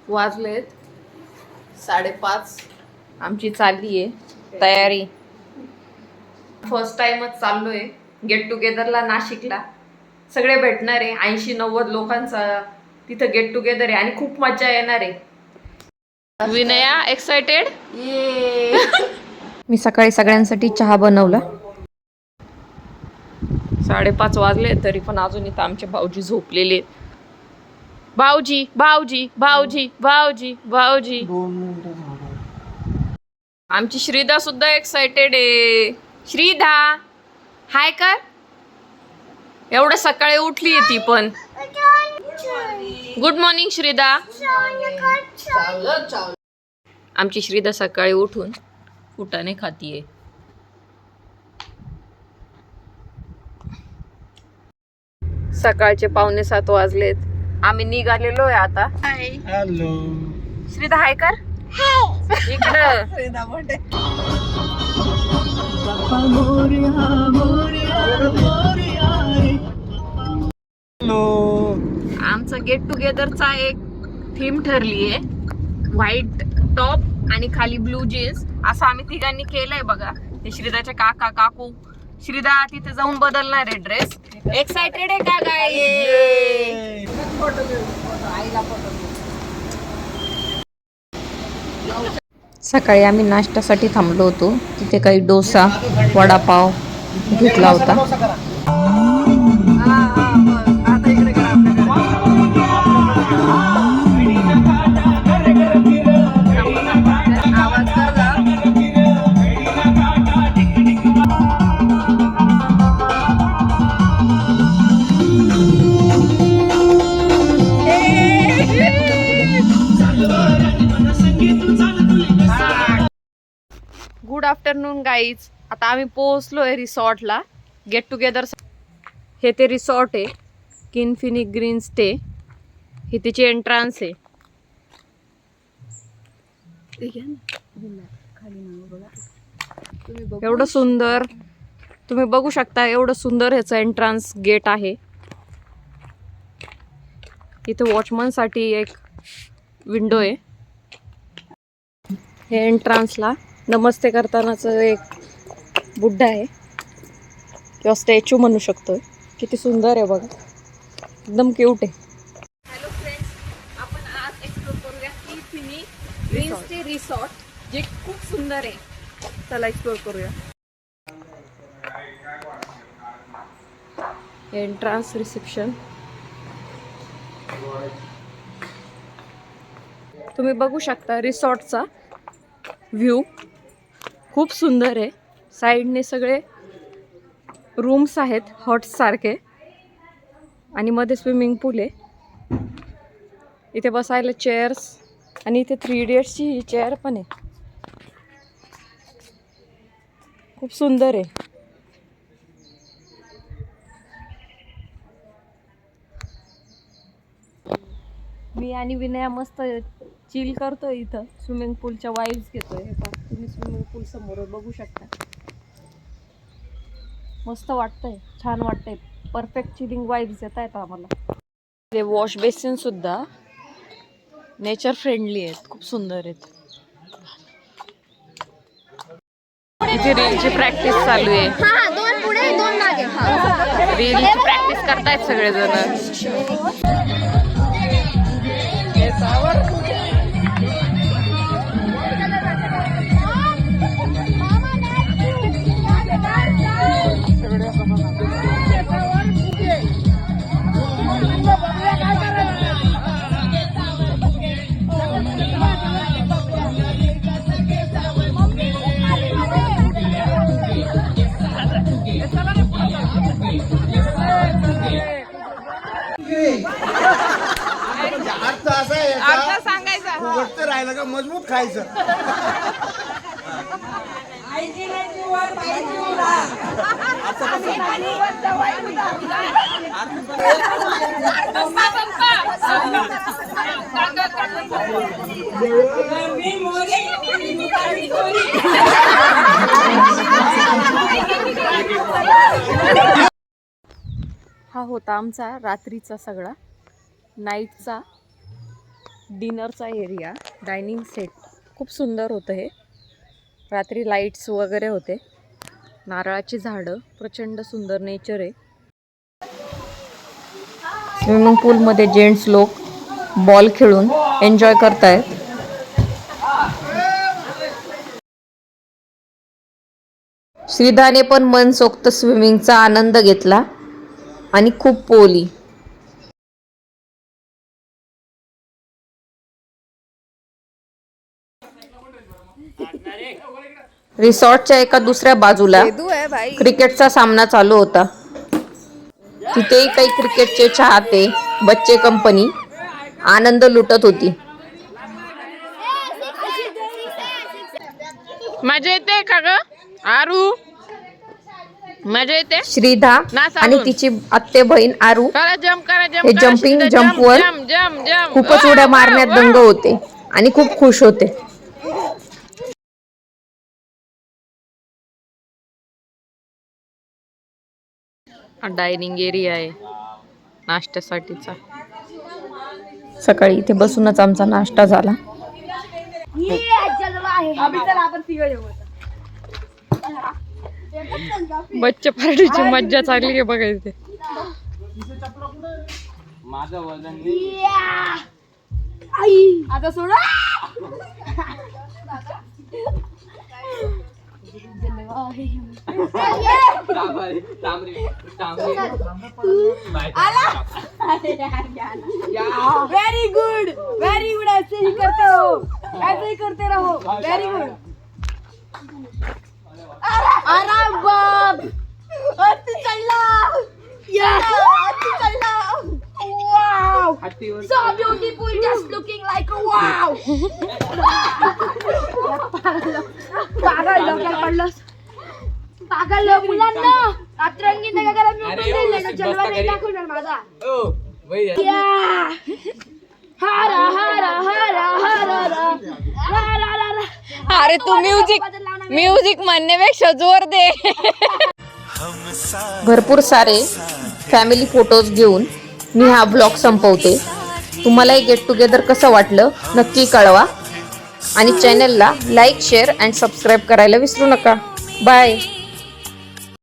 वाजलेत 5:30. आमची चालली आहे तयारी. फर्स्ट टाइमच चाललोय गेट टुगेदरला नाशिकला. सगळे भेटणार आहे. 80-90 लोकांचा तिथं गेट टुगेदर आहे आणि खूप मजा येणार आहे. विनया एक्साइटेड? मी सकाळी सगळ्यांसाठी चहा बनवला. 5:30 वाजले तरी पण अजून इथं आमचे भाऊजी झोपलेले. भाऊजी भाऊजी भाऊजी भाऊजी भाऊजी. आमची श्रीदा सुद्धा एक्साइटेड आहे. श्रीदा हाय कर. एवढं सकाळी उठली ती पण. Good morning Shrida. आमची श्रीदा सकाळी उठून फुटाणे खातीये. सकाळचे 6:45 वाजलेत. आम्ही निघालेलो आहे आता. हॅलो श्रीदा हाय कर. इकडं आमचा गेट टुगेदरचा एक थीम ठरली आहे. व्हाईट टॉप आणि खाली ब्लू जीन्स असं आम्ही तिघांनी केलंय बघा. हे श्रीदाचे काका काकू. श्रीदा तिथे जाऊन बदलणार आहे ड्रेस. एक्साइटेड आहे का काय? सकाळी आम्ही नाश्त्यासाठी थांबलो होतो. तिथे काही डोसा वडापाव घेतला होता. Good afternoon guys. आता आम्ही पोहोचलोय रिसॉर्टला गेट टुगेदर. हे ते रिसॉर्ट आहे किनफिनिक ग्रीन स्टे. हे त्याची एंट्रान्स आहे. एवढं सुंदर तुम्ही बघू शकता. एवढं सुंदर ह्याचं एंट्रान्स गेट आहे. इथे वॉचमन साठी एक विंडो आहे. हे एंट्रान्सला नमस्ते करतानाच एक बुड्ढा आहे किंवा स्टॅच्यू म्हणू शकतोय. किती सुंदर आहे बघा. एकदम क्यूट आहे. हॅलो फ्रेंड्स, आपण आज एक्सप्लोर करूया किनफिनिक ग्रीन स्टे रिसॉर्ट जे खूप सुंदर आहे. चला एक्सप्लोर करूया. एंट्रान्स रिसेप्शन तुम्ही बघू शकता. रिसॉर्टचा व्ह्यू खूप सुंदर आहे. साईडने सगळे रूम्स आहेत हॉट्स सारखे आणि मध्ये स्विमिंग पूल आहे. इथे बसायला चेअर्स आणि इथे 3 इडियट्सची ही चेअर पण आहे. खूप सुंदर आहे. मी आणि विनया मस्त चिल करतोय इथं. स्विमिंग पूलच्या वाईब्स घेतोय. तुम्ही स्विमिंग पूल समोर बघू शकता. मस्त वाटतंय, छान वाटतंय. परफेक्ट चिलिंग वाईब्स येत आहेत आम्हाला. ते वॉश बेसिन सुद्धा नेचर फ्रेंडली आहेत. खूप सुंदर आहेत. इथे रीलची प्रॅक्टिस चालू आहे. रीलची प्रॅक्टिस करतायत सगळेजण. अर्थ सांगायचा राहिलं का मजबूत खायचं. हा होता आमचा रात्रीचा सगळा नाईटचा डिनरचा एरिया, डायनिंग सेट खूप सुंदर होतं हे. रात्री लाईट्स वगैरे होते, नारळाची झाडं, प्रचंड सुंदर नेचर आहे. स्विमिंग पूलमध्ये जेंट्स लोक बॉल खेळून एन्जॉय करतायत. श्रीधाने पण मनसोक्त स्विमिंगचा आनंद घेतला आणि खूप पोहली. रिसॉर्टच्या एका दुसऱ्या बाजूला क्रिकेटचा सामना चालू होता. तिथेही काही क्रिकेटचे चाहते, बच्चे कंपनी आनंद लुटत होती. मजा येते का ग आरू? मजा येते. श्रीधा आणि तिची आत्ते बहीण आरू हे जम्पिंग जम्पवर खूपच उड्या मारण्यात दंग होते आणि खूप खुश होते. डायनिंग एरिया आहे नाश्त्यासाठीचा. सकाळी इथे बसूनच आमचा नाश्ता झाला. बच्चे पार्टीची मज्जा चालली आहे बघा इथे. आता सोडा. वेरी गुड ऐसे ही करते हो, ऐसे ही करते रहो. Very good. अरे बाप अति चढला. Wow! So beautiful, just looking like a wow. पागल लोक मुलांना अतरंगी नका करा. मी जलवा नाही दाखवणार माझा. हारा हारा हारा हारा. अरे तू म्युझिक म्हणण्यापेक्षा जोर दे. भरपूर सारे फॅमिली फोटोज घेऊन मी हा ब्लॉग संपवते. तुम्हालाही गेट टुगेदर कसं वाटलं नक्की कळवा आणि चॅनलला लाईक, शेअर अँड सबस्क्राईब करायला विसरू नका. बाय.